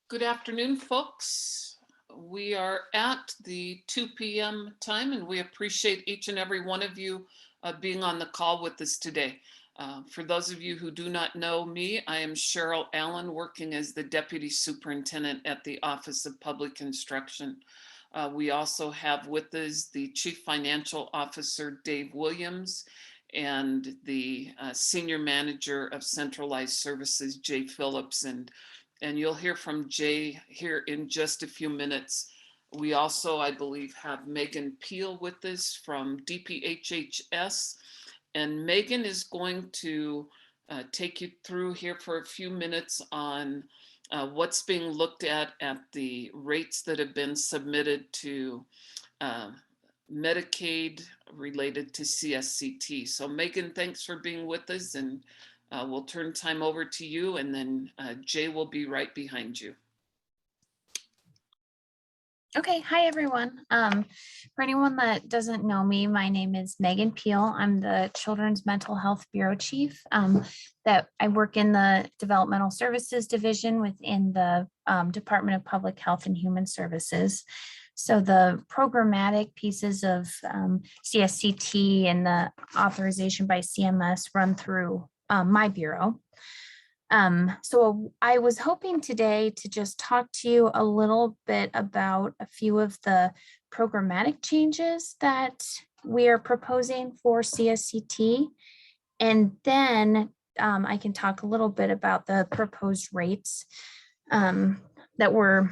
Good afternoon, folks. We are at the 2 p.m. time, and we appreciate each and every one of you being on the call with us today. For those of you who do not know me, I am Cheryl Allen, working as the Deputy Superintendent at the Office of Public Instruction. We also have with us the Chief Financial Officer, Dave Williams, and the Senior Manager of Centralized Services, Jay Phillips. And you'll hear from Jay here in just a few minutes. We also, I believe, have Megan Peel with us from DPHHS. And Megan is going to take you through here for a few minutes on what's being looked at the rates that have been submitted to Medicaid related to CSCT. So Megan, thanks for being with us, and we'll turn time over to you, and then Jay will be right behind you. Okay, hi everyone. For anyone that doesn't know me, my name is Megan Peel. I'm the Children's Mental Health Bureau Chief. That I work in the Developmental Services Division within the Department of Public Health and Human Services. So the programmatic pieces of CSCT and the authorization by CMS run through my bureau. So I was hoping today to just talk to you a little bit about a few of the programmatic changes that we are proposing for CSCT. And then I can talk a little bit about the proposed rates that we're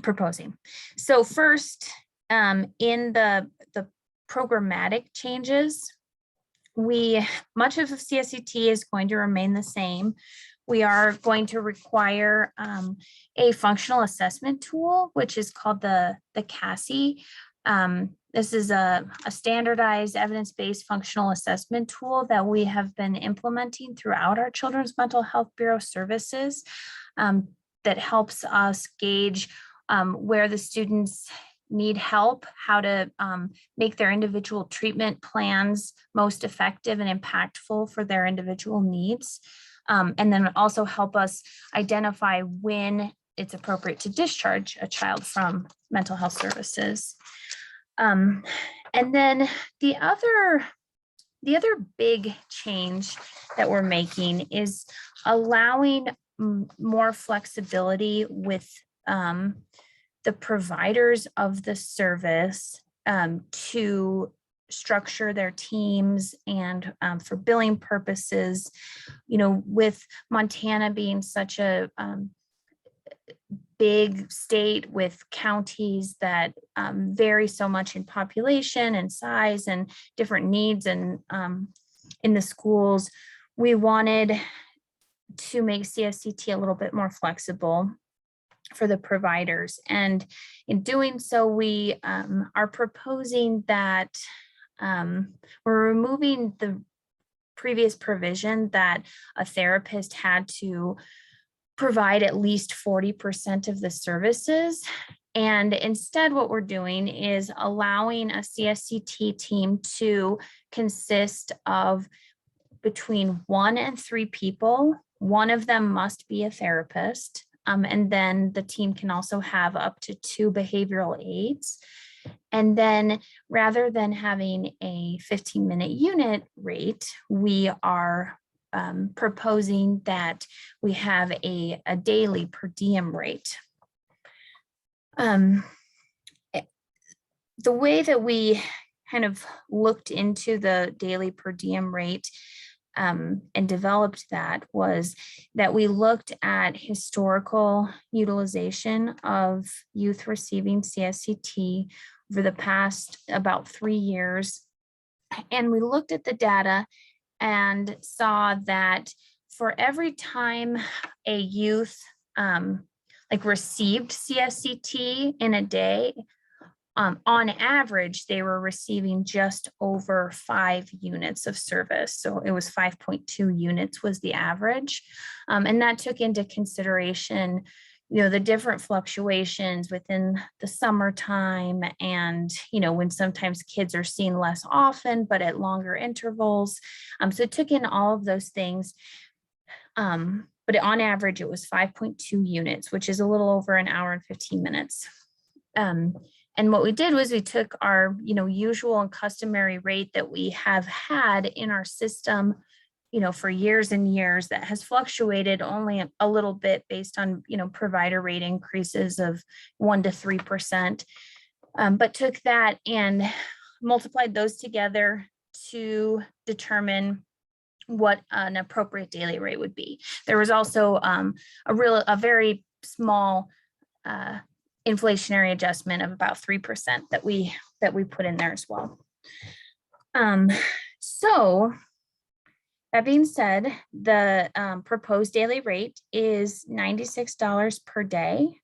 proposing. So first, in the programmatic changes, much of CSCT is going to remain the same. We are going to require a functional assessment tool, which is called the CASI. This is a standardized evidence-based functional assessment tool that we have been implementing throughout our Children's Mental Health Bureau services that helps us gauge where the students need help, how to make their individual treatment plans most effective and impactful for their individual needs. And then also help us identify when it's appropriate to discharge a child from mental health services. And then the other big change that we're making is allowing more flexibility with the providers of the service to structure their teams and for billing purposes, with Montana being such a big state with counties that vary so much in population and size and different needs and in the schools, we wanted to make CSCT a little bit more flexible for the providers. And in doing so, we are proposing that we're removing the previous provision that a therapist had to provide at least 40% of the services. And instead, what we're doing is allowing a CSCT team to consist of between 1 and 3 people. One of them must be a therapist. And then the team can also have up to 2 behavioral aides. And then rather than having a 15-minute unit rate, we are proposing that we have a daily per diem rate. The way that we kind of looked into the daily per diem rate and developed that was that we looked at historical utilization of youth receiving CSCT over the past about 3 years. And we looked at the data and saw that for every time a youth received CSCT in a day, on average, they were receiving just over 5 units of service. So it was 5.2 units was the average. And that took into consideration, the different fluctuations within the summertime and, when sometimes kids are seen less often, but at longer intervals. So it took in all of those things. but on average it was 5.2 units, which is a little over an hour and 15 minutes. And what we did was we took our, usual and customary rate that we have had in our system, for years and years, that has fluctuated only a little bit based on, provider rate increases of 1 to 3%, but took that and multiplied those together to determine what an appropriate daily rate would be. There was also a very small inflationary adjustment of about 3% that we put in there as well. So that being said, the proposed daily rate is $96 per day.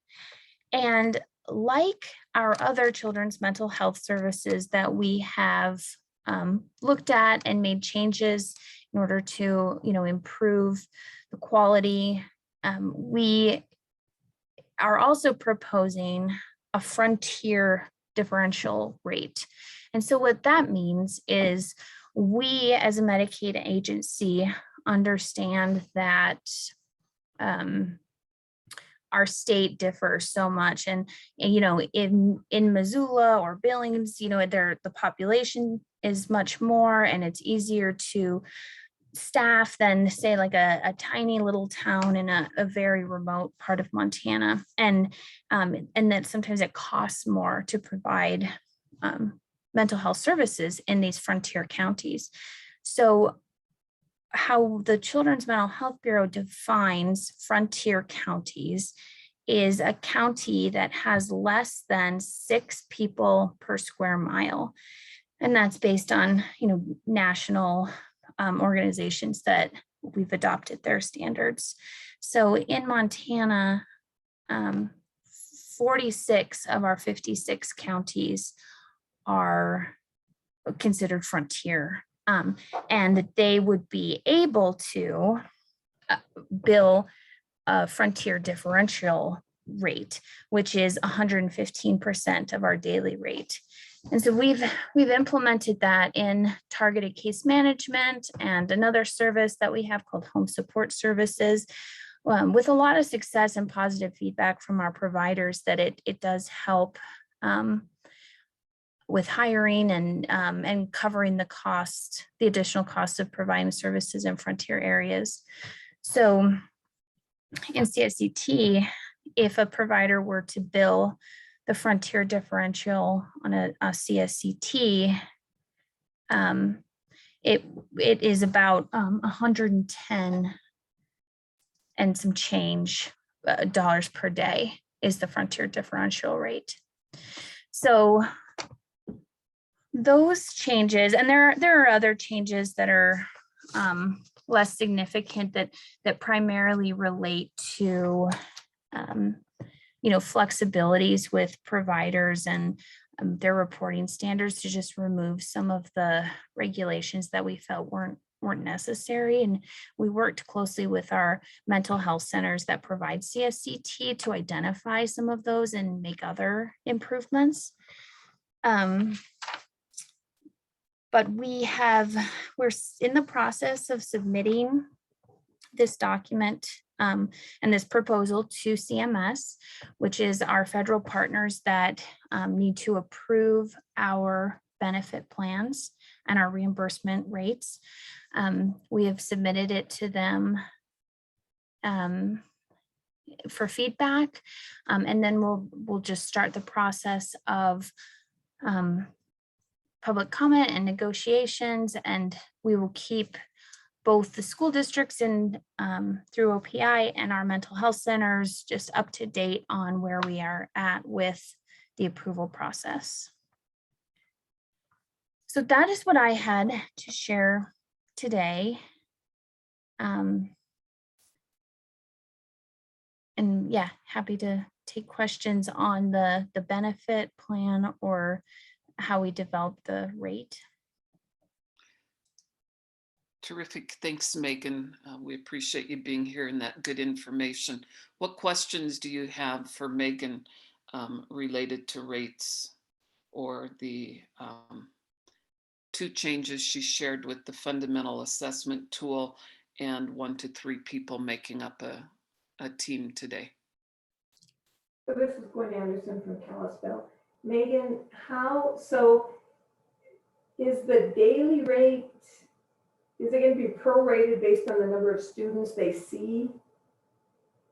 And like our other children's mental health services that we have looked at and made changes in order to, improve the quality, we are also proposing a frontier differential rate. And so what that means is we as a Medicaid agency understand that our state differs so much. And in Missoula or Billings, the population is much more, and it's easier to staff than say like a tiny little town in a very remote part of Montana. And that sometimes it costs more to provide mental health services in these frontier counties. So how the Children's Mental Health Bureau defines frontier counties is a county that has less than 6 people per square mile. And that's based on, national organizations that we've adopted their standards. So in Montana, 46 of our 56 counties are considered frontier, and they would be able to bill a frontier differential rate, which is 115% of our daily rate. And so we've implemented that in targeted case management and another service that we have called home support services, with a lot of success and positive feedback from our providers that it does help with hiring and covering the additional cost of providing services in frontier areas. So in CSCT, if a provider were to bill the frontier differential on a CSCT, it is about 110 and some change dollars per day is the frontier differential rate. So those changes, and there are other changes that are less significant that primarily relate to flexibilities with providers and their reporting standards to just remove some of the regulations that we felt weren't necessary. And we worked closely with our mental health centers that provide CSCT to identify some of those and make other improvements. But we're in the process of submitting this document and this proposal to CMS, which is our federal partners that need to approve our benefit plans and our reimbursement rates. We have submitted it to them for feedback, and then we'll just start the process of public comment and negotiations, and we will keep both the school districts and through OPI and our mental health centers just up to date on where we are at with the approval process. So that is what I had to share today. And yeah, happy to take questions on the benefit plan or how we develop the rate. Terrific. Thanks, Megan. We appreciate you being here and that good information. What questions do you have for Megan related to rates or the 2 changes she shared with the fundamental assessment tool and 1 to 3 people making up a team today. So this is Gwen Anderson from Kalispell. Megan, is the daily rate, is it going to be prorated based on the number of students they see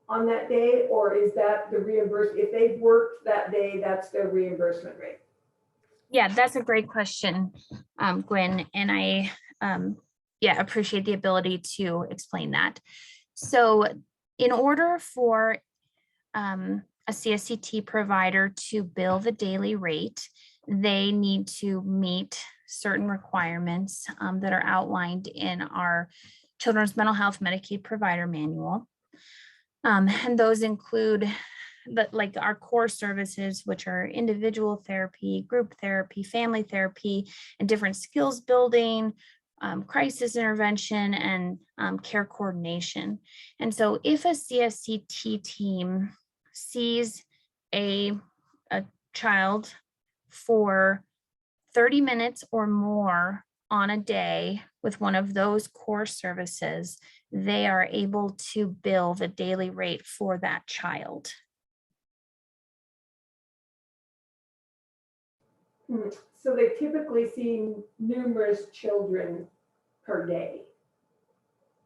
on that day? Or is that the reimbursement? If they've worked that day, that's their reimbursement rate? Yeah, that's a great question, Gwen, and I appreciate the ability to explain that. So in order for a CSCT provider to bill the daily rate, they need to meet certain requirements that are outlined in our Children's Mental Health Medicaid Provider Manual. And those include like our core services, which are individual therapy, group therapy, family therapy, and different skills building, crisis intervention, and care coordination. And so if a CSCT team sees a child for 30 minutes or more on a day with one of those core services, they are able to bill the daily rate for that child. So they typically see numerous children per day.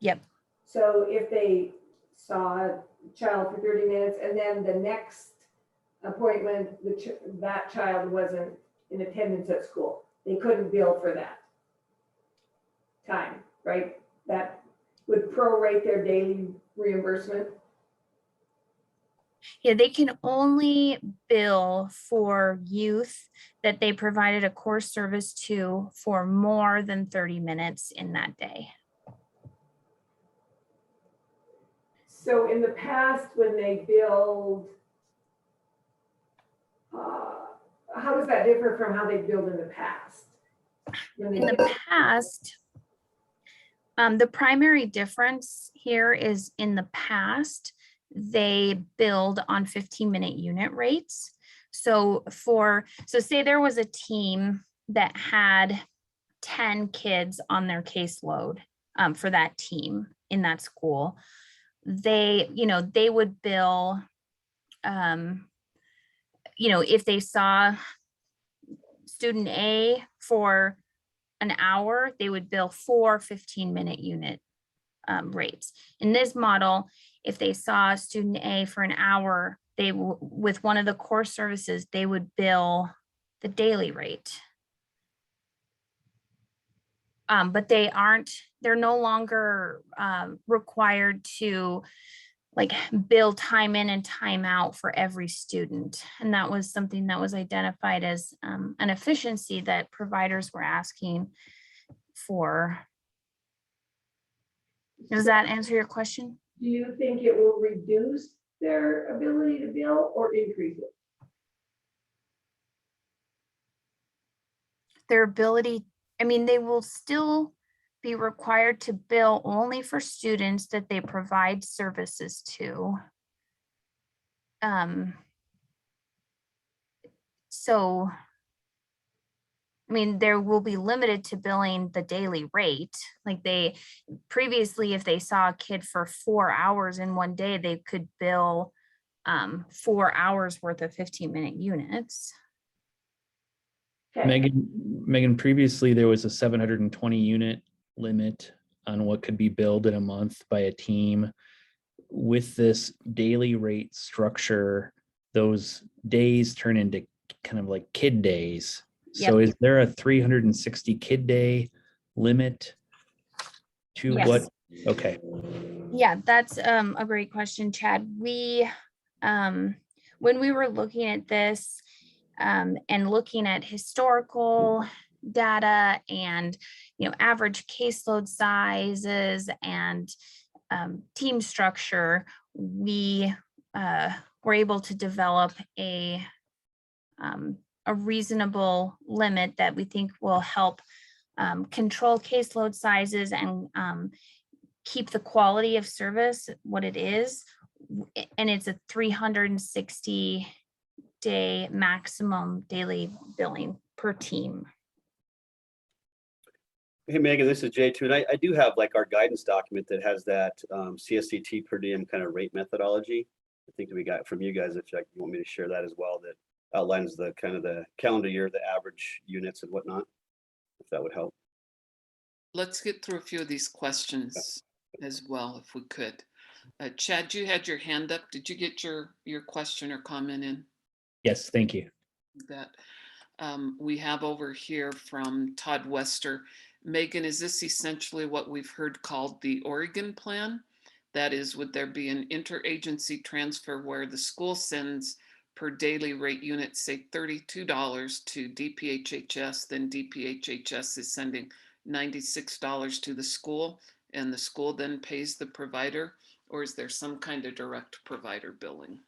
Yep. So if they saw a child for 30 minutes and then the next appointment, that child wasn't in attendance at school, they couldn't bill for that time, right? That would prorate their daily reimbursement. Yeah, they can only bill for youth that they provided a core service to for more than 30 minutes in that day. So in the past, when they billed, how does that differ from how they billed in the past? In the past, the primary difference here is in the past, they billed on 15-minute unit rates. So say there was a team that had 10 kids on their caseload for that team in that school, they would bill, if they saw student A for an hour, they would bill 4 15-minute unit rates. In this model, if they saw student A for an hour, with one of the core services, they would bill the daily rate. But they're no longer required to bill time in and time out for every student. And that was something that was identified as an efficiency that providers were asking for. Does that answer your question? Do you think it will reduce their ability to bill or increase it? Their ability, they will still be required to bill only for students that they provide services to. So, there will be limited to billing the daily rate. They previously, if they saw a kid for 4 hours in one day, they could bill 4 hours worth of 15-minute units. Okay. Megan, previously there was a 720 unit limit on what could be billed in a month by a team. With this daily rate structure, those days turn into kind of like kid days. Yep. So is there a 360 kid day limit to Yes. what? Okay. Yeah, that's a great question, Chad. We, when we were looking at this and looking at historical data and, average caseload sizes and team structure, we were able to develop a reasonable limit that we think will help control caseload sizes and keep the quality of service what it is. And it's a 360-day maximum daily billing per team. Hey, Megan, this is Jay too. And I do have like our guidance document that has that CSCT per diem kind of rate methodology. I think that we got from you guys, if you want me to share that as well, that outlines the kind of the calendar year, the average units and whatnot, if that would help. Let's get through a few of these questions as well, if we could. Chad, you had your hand up. Did you get your question or comment in? Yes, thank you. That we have over here from Todd Wester. Megan, is this essentially what we've heard called the Oregon plan? That is, would there be an interagency transfer where the school sends per daily rate unit, say $32 to DPHHS, then DPHHS is sending $96 to the school and the school then pays the provider? Or is there some kind of direct provider billing?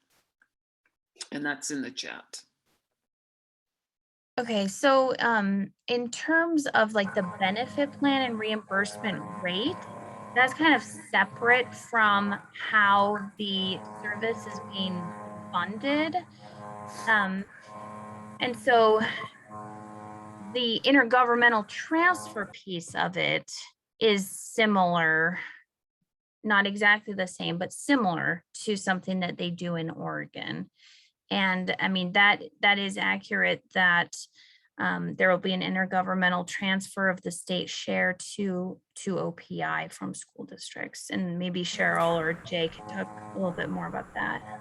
And that's in the chat. Okay, so in terms of like the benefit plan and reimbursement rate, that's kind of separate from how the service is being funded. And so the intergovernmental transfer piece of it is similar, not exactly the same, but similar to something that they do in Oregon. And I mean, that is accurate that there will be an intergovernmental transfer of the state share to OPI from school districts. And maybe Cheryl or Jay can talk a little bit more about that.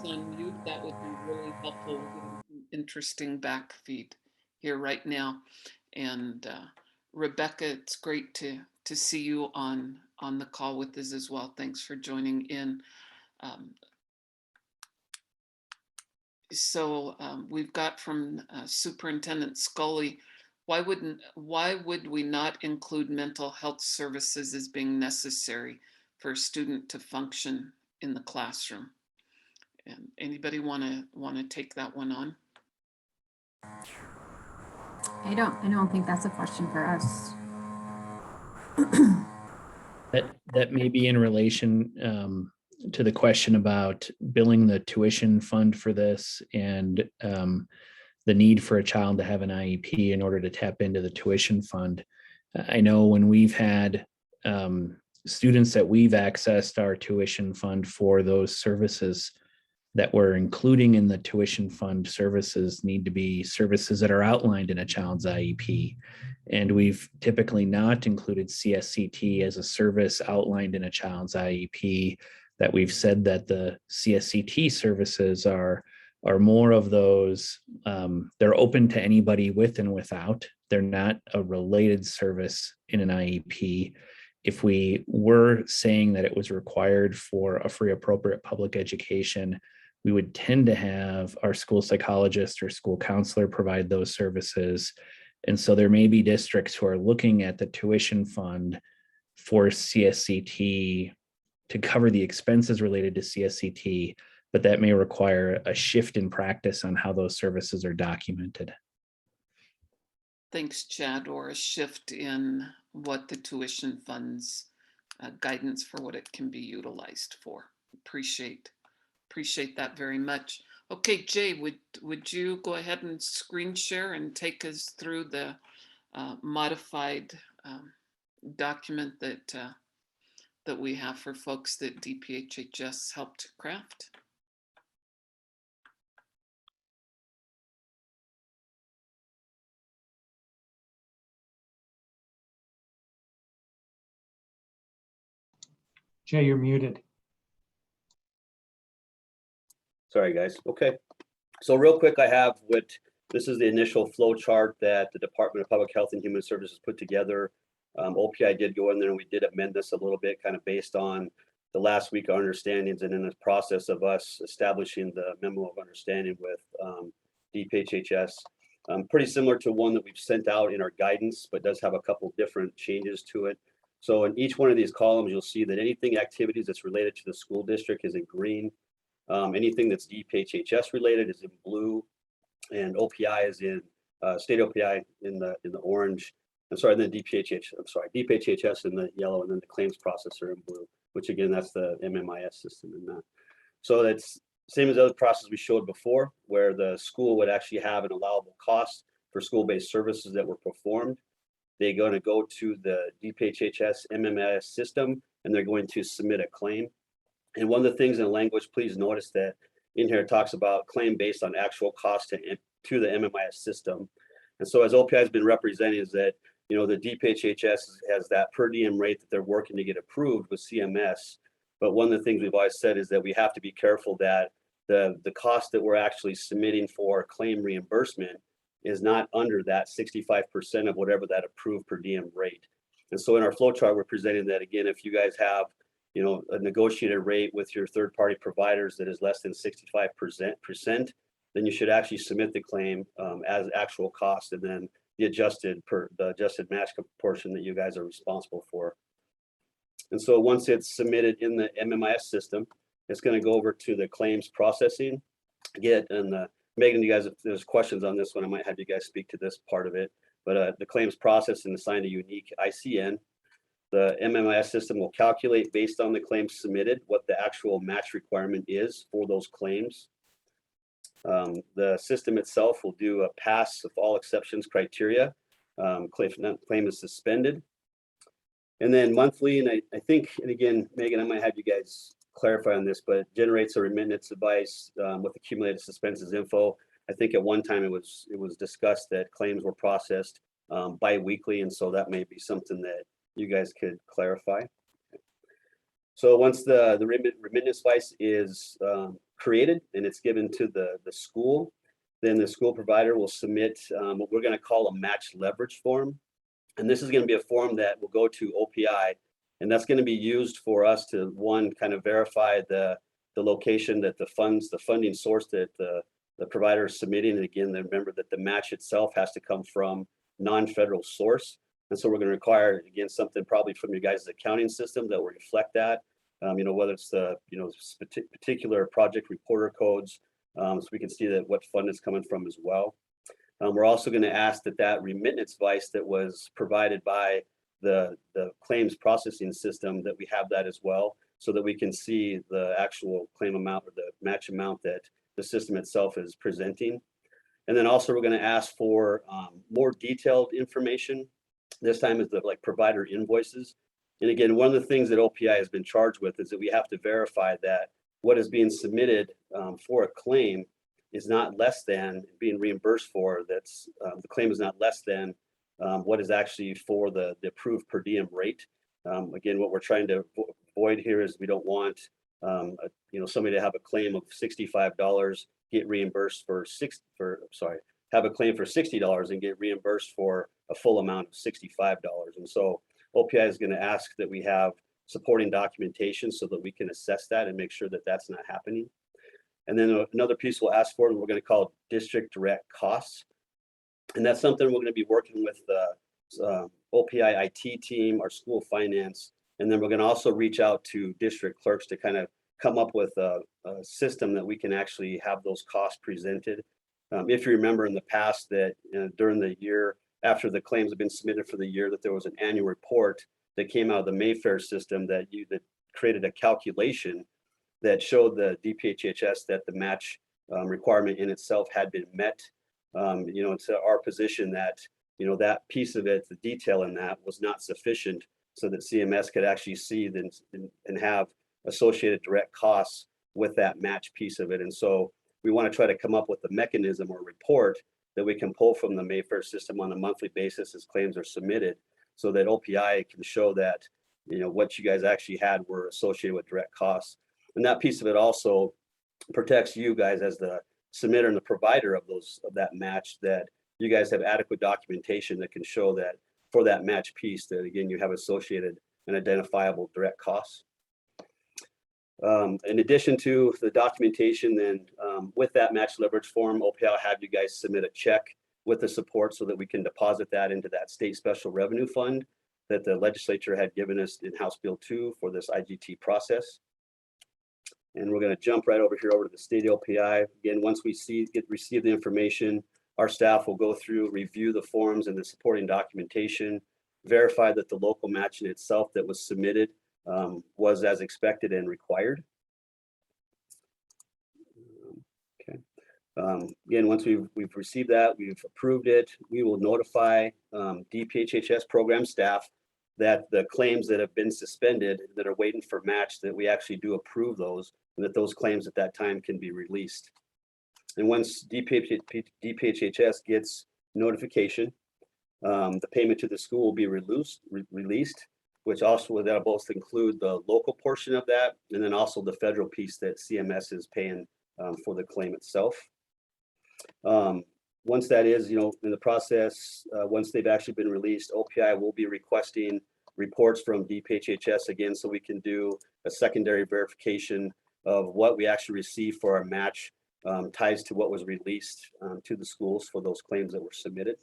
On mute, that would be really helpful. We're getting some interesting back feed here right now. And Rebecca, it's great to see you on the call with us as well. Thanks for joining in. We've got from Superintendent Scully, why would we not include mental health services as being necessary for a student to function in the classroom? And anybody want to take that one on? I don't think that's a question for us. That may be in relation to the question about billing the tuition fund for this and the need for a child to have an IEP in order to tap into the tuition fund. I know when we've had students that we've accessed our tuition fund for, those services that we're including in the tuition fund services need to be services that are outlined in a child's IEP. And we've typically not included CSCT as a service outlined in a child's IEP, that we've said that the CSCT services are more of those, they're open to anybody with and without. They're not a related service in an IEP. If we were saying that it was required for a free appropriate public education, we would tend to have our school psychologist or school counselor provide those services. And so there may be districts who are looking at the tuition fund for CSCT to cover the expenses related to CSCT, but that may require a shift in practice on how those services are documented. Thanks, Chad, or a shift in what the tuition funds guidance for what it can be utilized for. Appreciate that very much. Okay, Jay, would you go ahead and screen share and take us through the modified document that we have for folks that DPHHS helped craft? Jay, you're muted. Sorry, guys. Okay. So real quick, this is the initial flow chart that the Department of Public Health and Human Services put together. OPI did go in there and we did amend this a little bit, kind of based on the last week of understandings and in the process of us establishing the memo of understanding with DPHHS. Pretty similar to one that we've sent out in our guidance, but does have a couple different changes to it. So in each one of these columns, you'll see that anything activities that's related to the school district is in green. Anything that's DPHHS related is in blue, and OPI is in state OPI in the orange. I'm sorry, and then DPHHS in the yellow, and then the claims processor in blue, which again, that's the MMIS system in that. So Same as the other process we showed before, where the school would actually have an allowable cost for school-based services that were performed. They're going to go to the DPHHS MMS system, and they're going to submit a claim. And one of the things in the language, please notice that in here it talks about claim based on actual cost to the MMIS system. And so as OPI has been representing is that, you know, the DPHHS has that per diem rate that they're working to get approved with CMS. But one of the things we've always said is that we have to be careful that the cost that we're actually submitting for claim reimbursement is not under that 65% of whatever that approved per diem rate. And so in our flow chart, we're presenting that again, if you guys have, you know, a negotiated rate with your third-party providers that is less than 65%, then you should actually submit the claim as actual cost, and then the adjusted match portion that you guys are responsible for. And so once it's submitted in the MMIS system, it's going to go over to the claims processing. Megan, you guys, if there's questions on this one, I might have you guys speak to this part of it. But the claims process and assign a unique ICN. The MMIS system will calculate based on the claims submitted what the actual match requirement is for those claims. The system itself will do a pass of all exceptions criteria. Claim is suspended. And then monthly, and I think, and again, Megan, I might have you guys clarify on this, but generates a remittance advice with accumulated suspenses info. I think at one time it was discussed that claims were processed bi-weekly, and so that may be something that you guys could clarify. So once the remittance advice is created and it's given to the school, then the school provider will submit what we're going to call a match leverage form. And this is going to be a form that will go to OPI, and that's going to be used for us to, one, kind of verify the location that the funding source that the provider is submitting. And again, remember that the match itself has to come from non-federal source. And so we're going to require, again, something probably from your guys' accounting system that will reflect that, you know, whether it's the, you know, particular project reporter codes, so we can see that what fund is coming from as well. We're also going to ask that remittance advice that was provided by the claims processing system, that we have that as well, so that we can see the actual claim amount or the match amount that the system itself is presenting. And then also we're going to ask for more detailed information. This time is the provider invoices. And again, one of the things that OPI has been charged with is that we have to verify that what is being submitted for a claim is not less than being reimbursed for. That's the claim is not less than what is actually for the approved per diem rate. Again, what we're trying to avoid here is we don't want somebody to have a claim of $65, get reimbursed have a claim for $60 and get reimbursed for a full amount of $65. And so OPI is going to ask that we have supporting documentation so that we can assess that and make sure that that's not happening. And then another piece we'll ask for, and we're going to call district direct costs. And that's something we're going to be working with the OPI IT team, our school finance, and then we're going to also reach out to district clerks to kind of come up with a system that we can actually have those costs presented. If you remember in the past that during the year after the claims have been submitted for the year, that there was an annual report that came out of the Mayfair system that created a calculation that showed the DPHHS that the match requirement in itself had been met. It's our position that, that piece of it, the detail in that was not sufficient so that CMS could actually see and have associated direct costs with that match piece of it. And so we want to try to come up with a mechanism or report that we can pull from the Mayfair system on a monthly basis as claims are submitted, so that OPI can show that, what you guys actually had were associated with direct costs. And that piece of it also protects you guys as the submitter and the provider of that match, that you guys have adequate documentation that can show that for that match piece, that again, you have associated and identifiable direct costs. In addition to the documentation, then with that match leverage form, OPI will have you guys submit a check with the support so that we can deposit that into that state special revenue fund that the legislature had given us in House Bill 2 for this IGT process. And we're going to jump right over here over to the state OPI. Again, once we receive the information, our staff will go through, review the forms and the supporting documentation, verify that the local match in itself that was submitted was as expected and required. Again, once we've received that, we've approved it, we will notify DPHHS program staff that the claims that have been suspended that are waiting for match, that we actually do approve those, and that those claims at that time can be released. And once DPHHS gets notification, the payment to the school will be released, which also will both include the local portion of that, and then also the federal piece that CMS is paying for the claim itself. Once that is, in the process, once they've actually been released, OPI will be requesting reports from DPHHS again, so we can do a secondary verification of what we actually received for our match, ties to what was released to the schools for those claims that were submitted.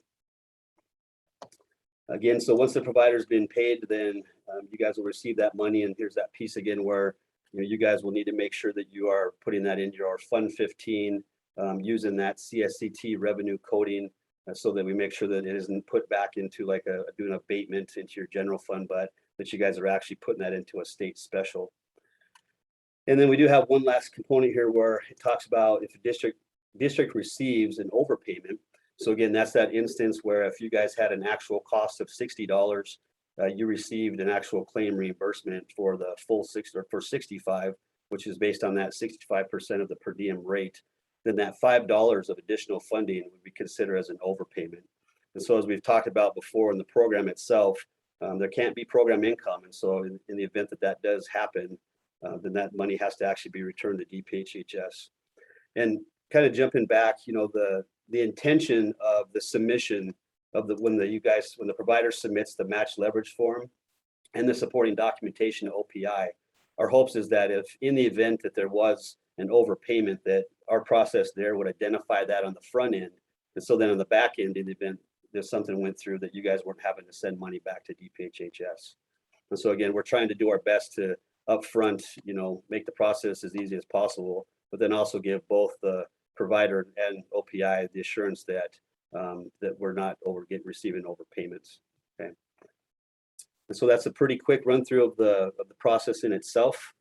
Again, so once the provider's been paid, then you guys will receive that money, and here's that piece again where you guys will need to make sure that you are putting that into your Fund 15, using that CSCT revenue coding, so that we make sure that it isn't put back into like doing abatement into your general fund, but that you guys are actually putting that into a state special. And then we do have one last component here where it talks about if a district receives an overpayment. So again, that's that instance where if you guys had an actual cost of $60, you received an actual claim reimbursement for the full for 65, which is based on that 65% of the per diem rate, then that $5 of additional funding would be considered as an overpayment. And so as we've talked about before in the program itself, there can't be program income. And so in the event that that does happen, then that money has to actually be returned to DPHHS. And kind of jumping back, the intention of the submission of when the provider submits the match leverage form and the supporting documentation to OPI, our hopes is that if in the event that there was an overpayment, that our process there would identify that on the front end. And so then on the back end, in the event there's something went through, that you guys weren't having to send money back to DPHHS. And so again, we're trying to do our best to upfront, make the process as easy as possible, but then also give both the provider and OPI the assurance that that we're not receiving overpayments. Okay. And so that's a pretty quick run through of the process in itself.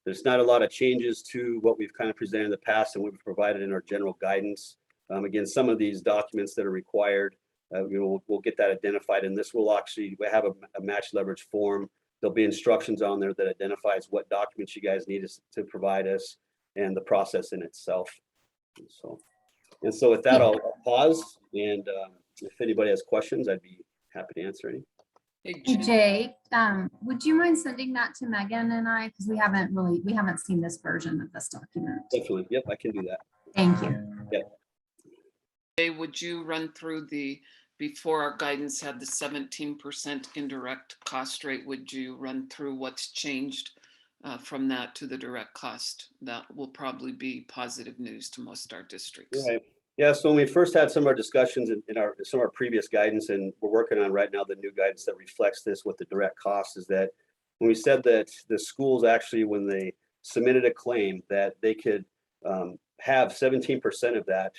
There's not a lot of changes to what we've kind of presented in the past and what we've provided in our general guidance. Again, some of these documents that are required, we'll get that identified, and this will actually, we have a match leverage form. There'll be instructions on there that identifies what documents you guys need us to provide us and the process in itself. And so with that, I'll pause, and if anybody has questions, I'd be happy to answer any. Hey, Jay, would you mind sending that to Megan and I? Because we haven't seen this version of this document. Definitely. Yep, I can do that. Thank you. Yep. Hey, would you run through before our guidance had the 17% indirect cost rate, would you run through what's changed from that to the direct cost? That will probably be positive news to most of our districts. Right. Yeah, so when we first had some of our discussions in some of our previous guidance, and we're working on right now the new guidance that reflects this with the direct cost, is that when we said that the schools actually, when they submitted a claim, that they could have 17% of that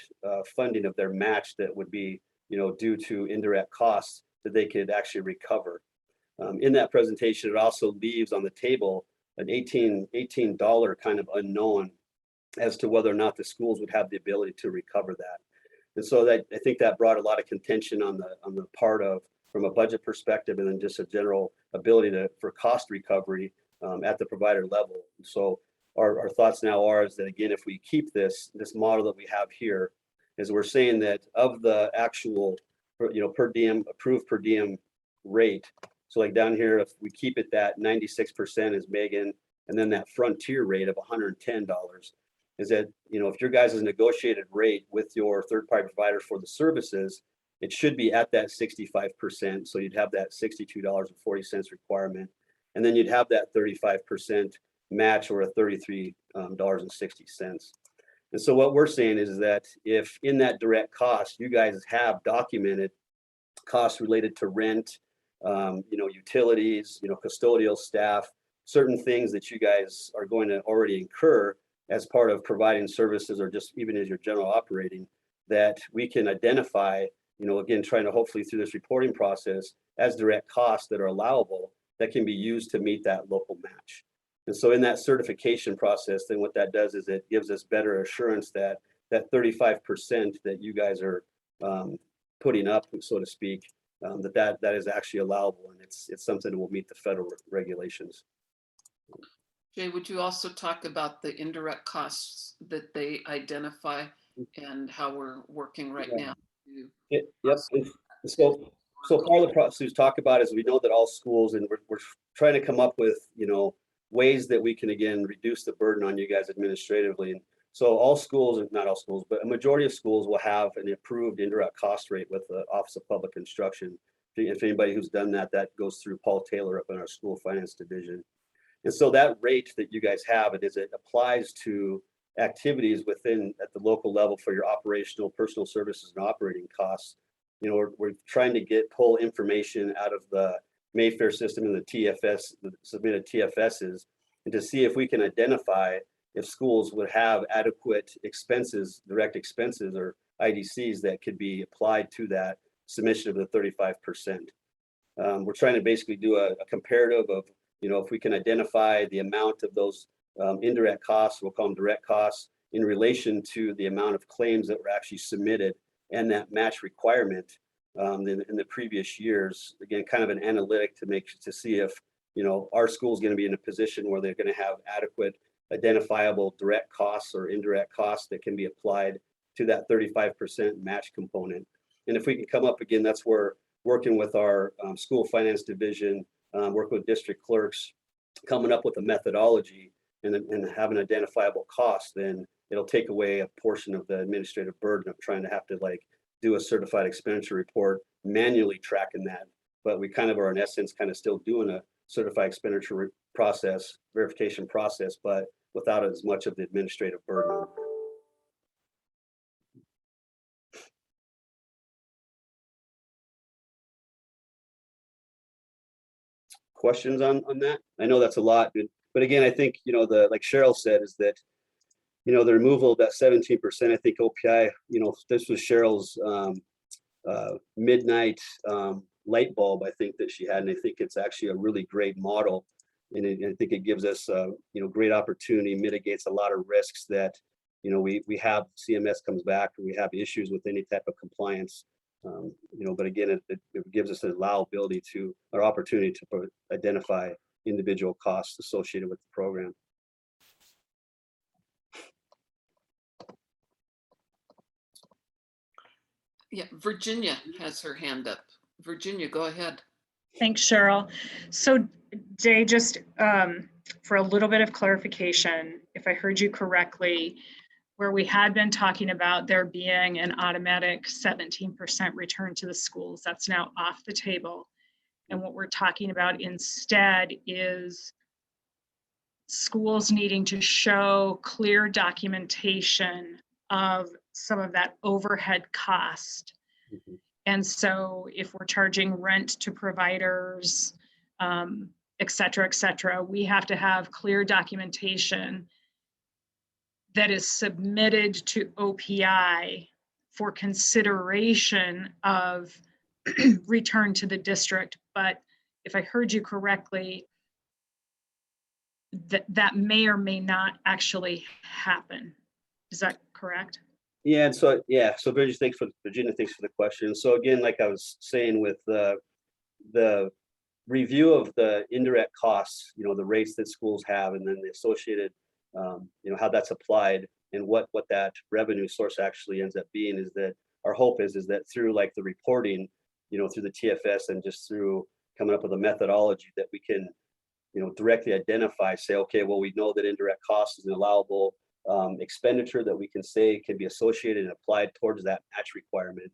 funding of their match that would be, due to indirect costs, that they could actually recover. In that presentation, it also leaves on the table an $18 kind of unknown as to whether or not the schools would have the ability to recover that. And so that, I think that brought a lot of contention on the part of, from a budget perspective, and then just a general ability for cost recovery at the provider level. So our thoughts now is that, again, if we keep this model that we have here, is we're saying that of the actual, per diem, approved per diem rate. So like down here, if we keep it that 96% as Megan, and then that frontier rate of $110, is that, if your guys' negotiated rate with your third-party provider for the services, it should be at that 65%. So you'd have that $62.40 requirement. And then you'd have that 35% match, or a $33.60. And so what we're saying is that if in that direct cost, you guys have documented costs related to rent, utilities, custodial staff, certain things that you guys are going to already incur as part of providing services, or just even as your general operating, that we can identify, again, trying to hopefully through this reporting process as direct costs that are allowable, that can be used to meet that local match. And so in that certification process, then what that does is it gives us better assurance that that 35% that you guys are putting up, so to speak, that is actually allowable, and it's something that will meet the federal regulations. Jay, would you also talk about the indirect costs that they identify and how we're working right now? Yep. And so part of the process we talk about is we know that all schools, and we're trying to come up with, ways that we can, again, reduce the burden on you guys administratively. And so all schools, not all schools, but a majority of schools will have an approved indirect cost rate with the Office of Public Instruction. If anybody who's done that, that goes through Paul Taylor up in our school finance division. And so that rate that you guys have, it applies to activities within at the local level for your operational, personal services, and operating costs. We're trying to pull information out of the Mayfair system and the TFS, the submitted TFSs, and to see if we can identify if schools would have adequate expenses, direct expenses or IDCs that could be applied to that submission of the 35%. We're trying to basically do a comparative of, if we can identify the amount of those indirect costs, we'll call them direct costs, in relation to the amount of claims that were actually submitted and that match requirement in the previous years. Again, kind of an analytic to see if, our school is going to be in a position where they're going to have adequate identifiable direct costs or indirect costs that can be applied to that 35% match component. And if we can come up, again, that's where working with our school finance division, work with district clerks, coming up with a methodology and have an identifiable cost, then it'll take away a portion of the administrative burden of trying to have to do a certified expenditure report, manually tracking that. But we kind of are in essence kind of still doing a certified expenditure process, verification process, but without as much of the administrative burden. Questions on that? I know that's a lot, but again, I think, like Cheryl said, is that, the removal of that 17%, I think OPI, this was Cheryl's midnight light bulb, I think, that she had. And I think it's actually a really great model. And I think it gives us, great opportunity, mitigates a lot of risks that, we have. CMS comes back and we have issues with any type of compliance. But again, it gives us an allowability or opportunity to identify individual costs associated with the program. Yeah, Virginia has her hand up. Virginia, go ahead. Thanks, Cheryl. So Jay, just for a little bit of clarification, if I heard you correctly, where we had been talking about there being an automatic 17% return to the schools, that's now off the table. And what we're talking about instead is schools needing to show clear documentation of some of that overhead cost. Mm-hmm. And so if we're charging rent to providers, et cetera, we have to have clear documentation that is submitted to OPI for consideration of return to the district. But if I heard you correctly, that may or may not actually happen. Is that correct? Yeah, and so Virginia, thanks for the question. So again, like I was saying, with the review of the indirect costs, the rates that schools have, and then the associated, how that's applied and what that revenue source actually ends up being, is that our hope is that through the reporting, through the TFS and just through coming up with a methodology that we can, directly identify, say, okay, well, we know that indirect cost is an allowable expenditure that we can say can be associated and applied towards that match requirement.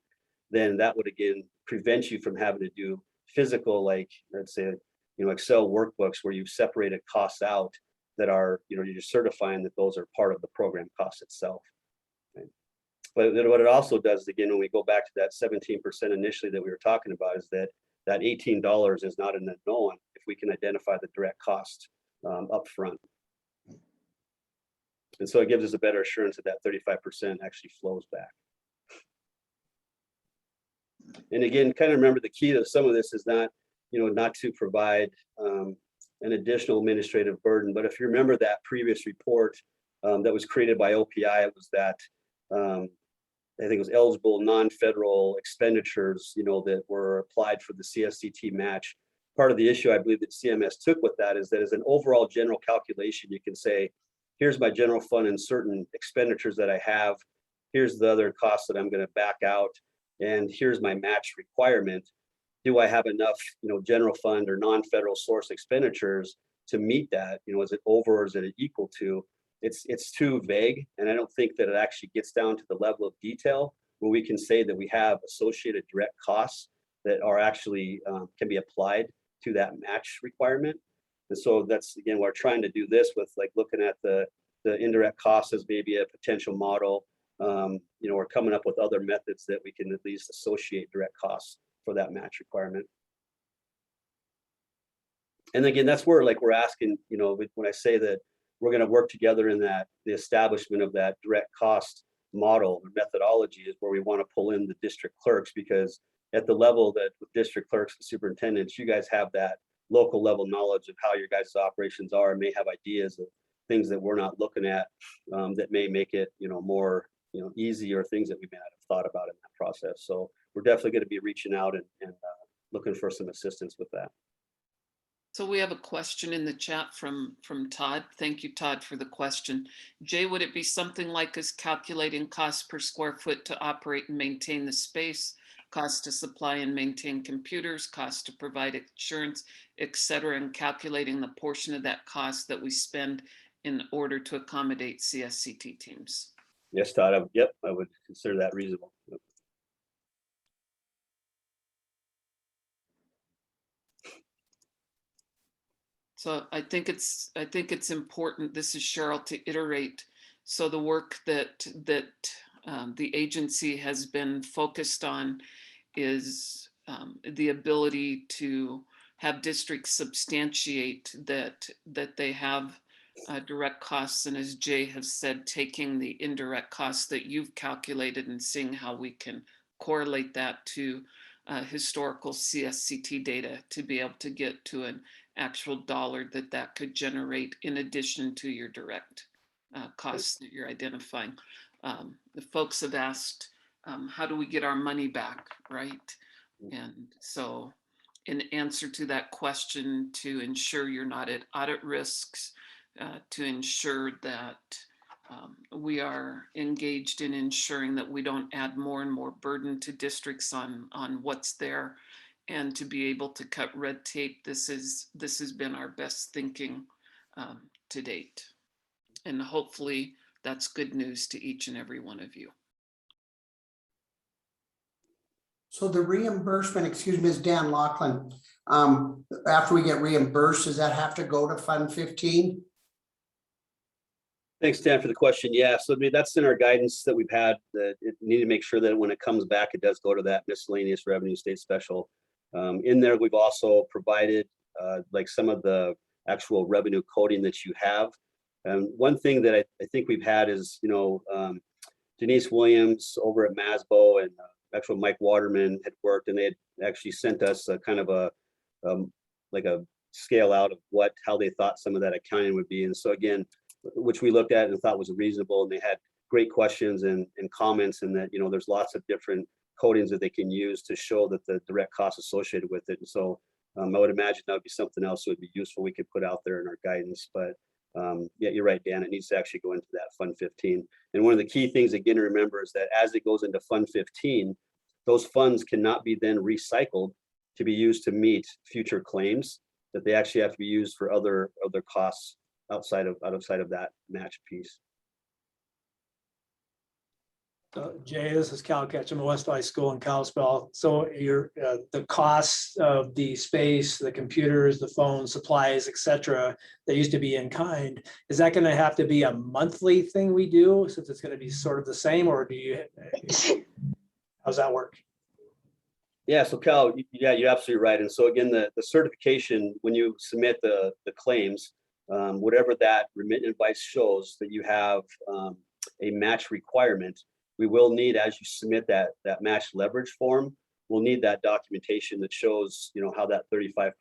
Then that would, again, prevent you from having to do physical, let's say, Excel workbooks where you've separated costs out that are, you're just certifying that those are part of the program cost itself. Right? But what it also does, again, when we go back to that 17% initially that we were talking about, is that $18 is not an unknown if we can identify the direct cost up front. And so it gives us a better assurance that 35% actually flows back. And again, kind of remember, the key to some of this is not, not to provide an additional administrative burden. But if you remember that previous report that was created by OPI, it was that I think it was eligible non-federal expenditures, that were applied for the CSCT match. Part of the issue I believe that CMS took with that is that as an overall general calculation, you can say, here's my general fund and certain expenditures that I have. Here's the other costs that I'm going to back out. And here's my match requirement. Do I have enough, general fund or non-federal source expenditures to meet that? Is it over or is it equal to? It's too vague. And I don't think that it actually gets down to the level of detail where we can say that we have associated direct costs that are actually can be applied to that match requirement. And so that's, again, we're trying to do this with like looking at the indirect costs as maybe a potential model. We're coming up with other methods that we can at least associate direct costs for that match requirement. And again, that's where like we're asking, when I say that we're going to work together in that the establishment of that direct cost model or methodology is where we want to pull in the district clerks, because at the level that with district clerks and superintendents, you guys have that local level knowledge of how your guys' operations are and may have ideas of things that we're not looking at that may make it, more, easy, or things that we may not have thought about in that process. So we're definitely going to be reaching out and looking for some assistance with that. So we have a question in the chat from Todd. Thank you, Todd, for the question. Jay, would it be something like us calculating cost per square foot to operate and maintain the space, cost to supply and maintain computers, cost to provide insurance, et cetera, and calculating the portion of that cost that we spend in order to accommodate CSCT teams? Yes, Todd. I would consider that reasonable. Yep. So I think it's important, this is Cheryl, to iterate. So the work that the agency has been focused on is the ability to have districts substantiate that they have direct costs, and as Jay has said, taking the indirect costs that you've calculated and seeing how we can correlate that to historical CSCT data to be able to get to an actual dollar that could generate in addition to your direct costs that you're identifying. The folks have asked, how do we get our money back, right? And so in answer to that question, to ensure you're not at audit risks, to ensure that we are engaged in ensuring that we don't add more and more burden to districts on what's there, and to be able to cut red tape. This has been our best thinking to date. And hopefully that's good news to each and every one of you. So the reimbursement, excuse me, Ms. Dan Laughlin, after we get reimbursed, does that have to go to Fund 15? Thanks, Dan, for the question. Yeah, so I mean, that's in our guidance that we've had, that it need to make sure that when it comes back, it does go to that miscellaneous revenue state special. In there, we've also provided like some of the actual revenue coding that you have. One thing that I think we've had is, Denise Williams over at Masbo and actual Mike Waterman had worked, and they had actually sent us a kind of a like a scale out of how they thought some of that accounting would be. And so again, which we looked at and thought was reasonable, and they had great questions and comments, and that, there's lots of different codings that they can use to show that the direct costs associated with it. And so I would imagine that would be something else that would be useful we could put out there in our guidance. But yeah, you're right, Dan, it needs to actually go into that Fund 15. And one of the key things again to remember is that as it goes into Fund 15, those funds cannot be then recycled to be used to meet future claims, that they actually have to be used for other costs outside of that match piece. Jay, this is Cal Ketchum, West High School in Kalispell. So the costs of the space, the computers, the phones, supplies, etc., that used to be in kind, is that going to have to be a monthly thing we do, since it's going to be sort of the same, or how's that work? Yeah, so Cal, yeah, you're absolutely right. And so again, the certification, when you submit the claims, whatever that remittance advice shows that you have a match requirement, we will need, as you submit that match leverage form, we'll need that documentation that shows, how that 35%,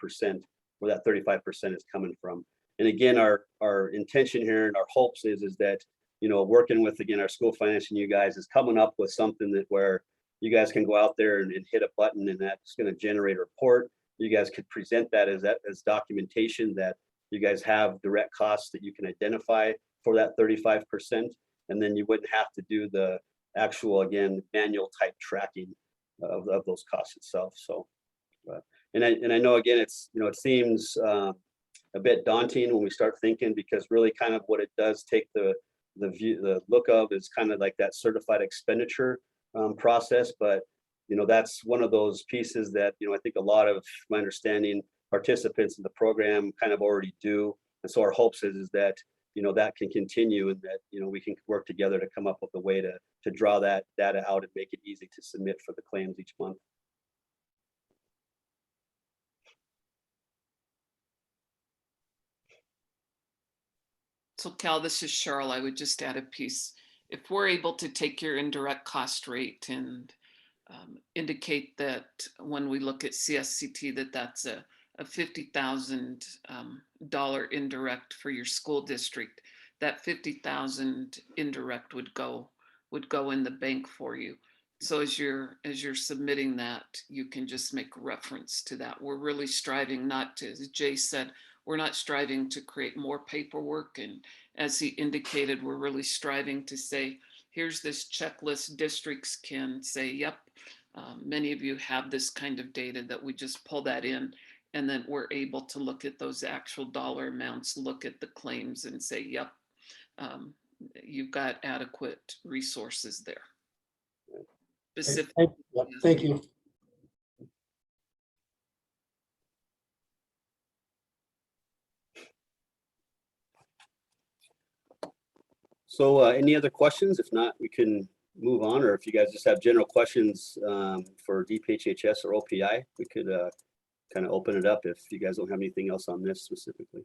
where that 35% is coming from. And again, our intention here and our hopes is that working with, again, our school finance and you guys is coming up with something that where you guys can go out there and hit a button and that's going to generate a report. You guys could present that as documentation that you guys have direct costs that you can identify for that 35%. And then you wouldn't have to do the actual, again, manual type tracking of those costs itself. So, and I know, again, it's, it seems a bit daunting when we start thinking, because really kind of what it does take the look of is kind of like that certified expenditure process. But, that's one of those pieces that, I think a lot of my understanding participants in the program kind of already do. And so our hopes is that, that can continue and that, we can work together to come up with a way to draw that data out and make it easy to submit for the claims each month. So Cal, this is Cheryl. I would just add a piece. If we're able to take your indirect cost rate and indicate that when we look at CSCT, that's a $50,000 indirect for your school district, that 50,000 indirect would go in the bank for you. So as you're submitting that, you can just make reference to that. We're really striving not to, as Jay said, we're not striving to create more paperwork. And as he indicated, we're really striving to say, here's this checklist. Districts can say, yep, many of you have this kind of data, that we just pull that in. And then we're able to look at those actual dollar amounts, look at the claims and say, yep, you've got adequate resources there. Specific. Thank you. So any other questions? If not, we can move on, or if you guys just have general questions for DPHHS or OPI, we could kind of open it up if you guys don't have anything else on this specifically.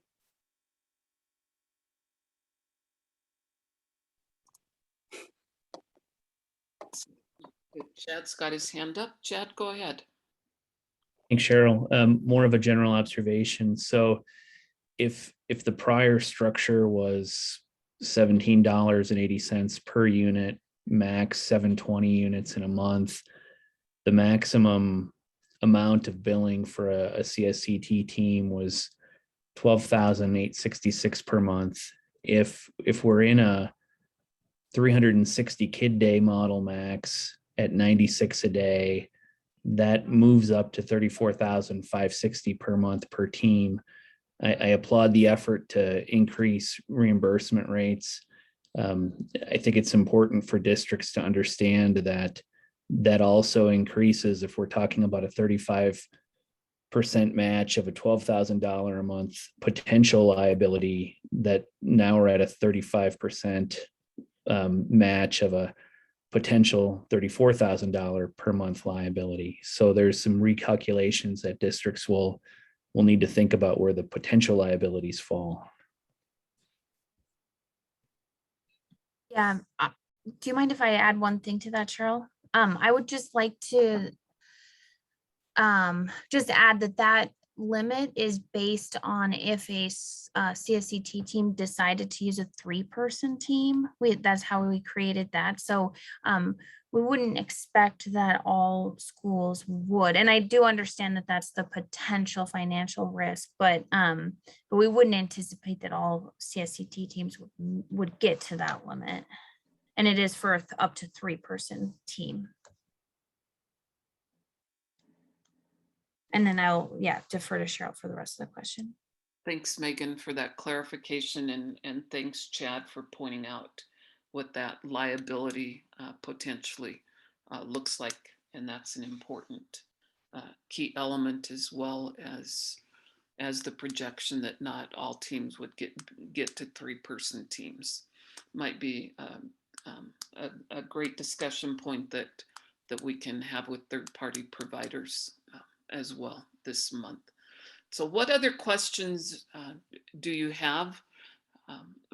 Chad's got his hand up. Chad, go ahead. Thanks, Cheryl. More of a general observation. So if the prior structure was $17.80 per unit, max 720 units in a month, the maximum amount of billing for a CSCT team was $12,866 per month. If we're in a 360 kid day model max at 96 a day, that moves up to $34,560 per month per team. I applaud the effort to increase reimbursement rates. I think it's important for districts to understand that also increases if we're talking about a 35% match of a $12,000 a month potential liability, that now we're at a 35% match of a potential $34,000 per month liability. So there's some recalculations that districts will need to think about where the potential liabilities fall. Yeah. Do you mind if I add one thing to that, Cheryl? I would just like to just add that limit is based on if a CSCT team decided to use a 3-person team. That's how we created that. So we wouldn't expect that all schools would. And I do understand that that's the potential financial risk, but we wouldn't anticipate that all CSCT teams would get to that limit. And it is for up to 3-person team. And then I'll, defer to Cheryl for the rest of the question. Thanks, Megan, for that clarification. And thanks, Chad, for pointing out what that liability potentially looks like. And that's an important key element, as well as the projection that not all teams would get to 3-person teams. Might be a great discussion point that we can have with third-party providers as well this month. So what other questions do you have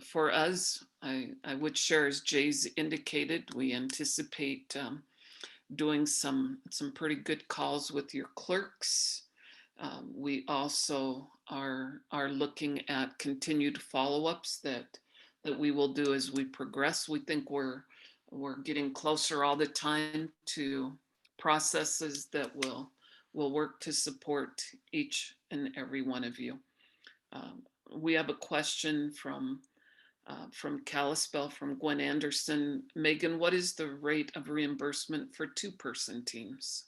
for us? I would share, as Jay's indicated, we anticipate doing some pretty good calls with your clerks. We also are looking at continued follow-ups that that we will do as we progress. We think we're getting closer all the time to processes that will work to support each and every one of you. We have a question from Kalispell, from Gwen Anderson. Megan, what is the rate of reimbursement for two-person teams?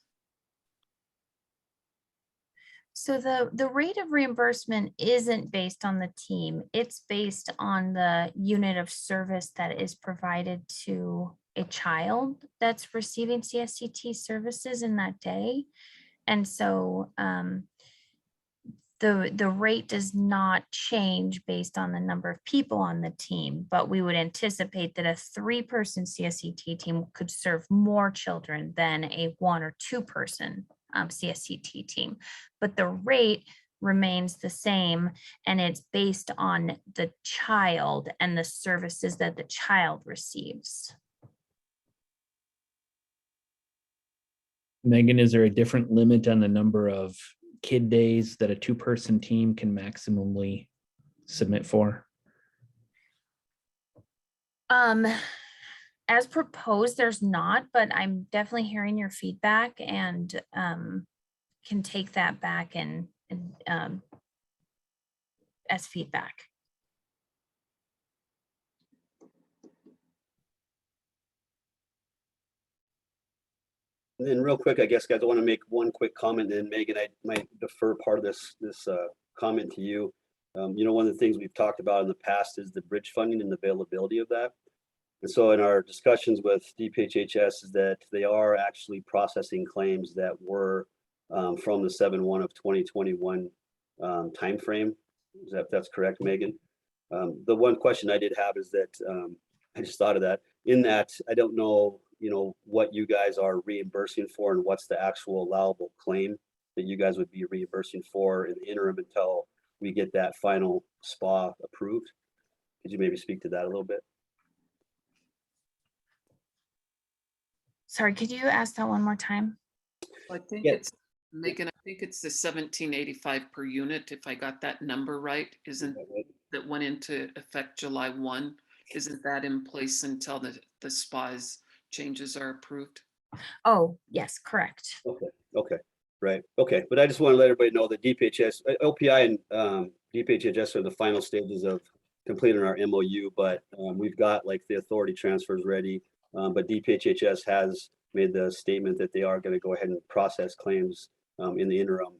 So the rate of reimbursement isn't based on the team. It's based on the unit of service that is provided to a child that's receiving CSCT services in that day. And so the rate does not change based on the number of people on the team, but we would anticipate that a 3-person CSCT team could serve more children than a 1 or 2-person CSCT team. But the rate remains the same, and it's based on the child and the services that the child receives. Megan, is there a different limit on the number of kid days that a 2-person team can maximally submit for? As proposed, there's not, but I'm definitely hearing your feedback and can take that back and as feedback. And then real quick, I guess, guys, I want to make one quick comment, and Megan, I might defer part of this comment to you. You know, one of the things we've talked about in the past is the bridge funding and the availability of that. And so in our discussions with DPHHS is that they are actually processing claims that were from the 7/1 of 2021 timeframe. That's correct, Megan? The one question I did have is that I just thought of that. In that, I don't know, you know, what you guys are reimbursing for and what's the actual allowable claim that you guys would be reimbursing for in the interim until we get that final SPA approved. Could you maybe speak to that a little bit? Sorry, could you ask that one more time? I think Yeah. it's, Megan, I think it's the 1785 per unit, if I got that number right, isn't that went into effect July 1? Isn't that in place until the SPA's changes are approved? Oh, yes, correct. Okay, right. Okay, but I just want to let everybody know that DPHS, OPI and DPHS are the final stages of completing our MOU, but we've got like the authority transfers ready. But DPHS has made the statement that they are going to go ahead and process claims in the interim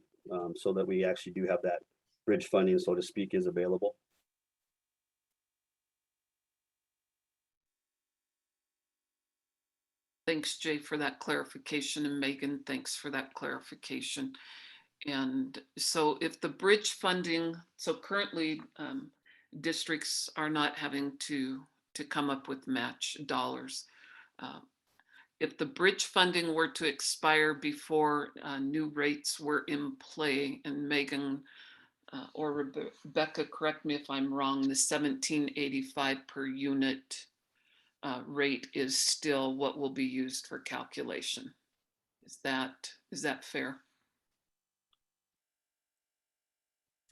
so that we actually do have that bridge funding, so to speak, is available. Thanks, Jay, for that clarification, and Megan, thanks for that clarification. And so if the bridge funding, so currently districts are not having to come up with match dollars. If the bridge funding were to expire before new rates were in play, and Megan or Rebecca, correct me if I'm wrong, the 1785 per unit rate is still what will be used for calculation. Is that fair?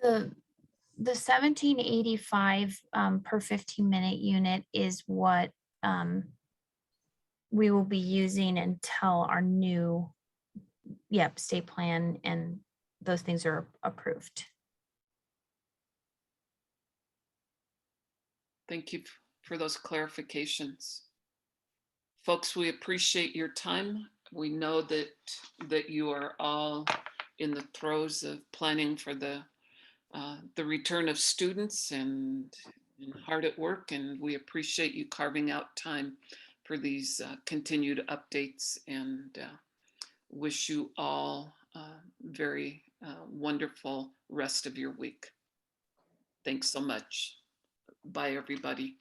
The 1785 per 15-minute unit is what we will be using until our new state plan and those things are approved. Thank you for those clarifications. Folks, we appreciate your time. We know that you are all in the throes of planning for the return of students and hard at work, and we appreciate you carving out time for these continued updates, and wish you all very wonderful rest of your week. Thanks so much. Bye, everybody.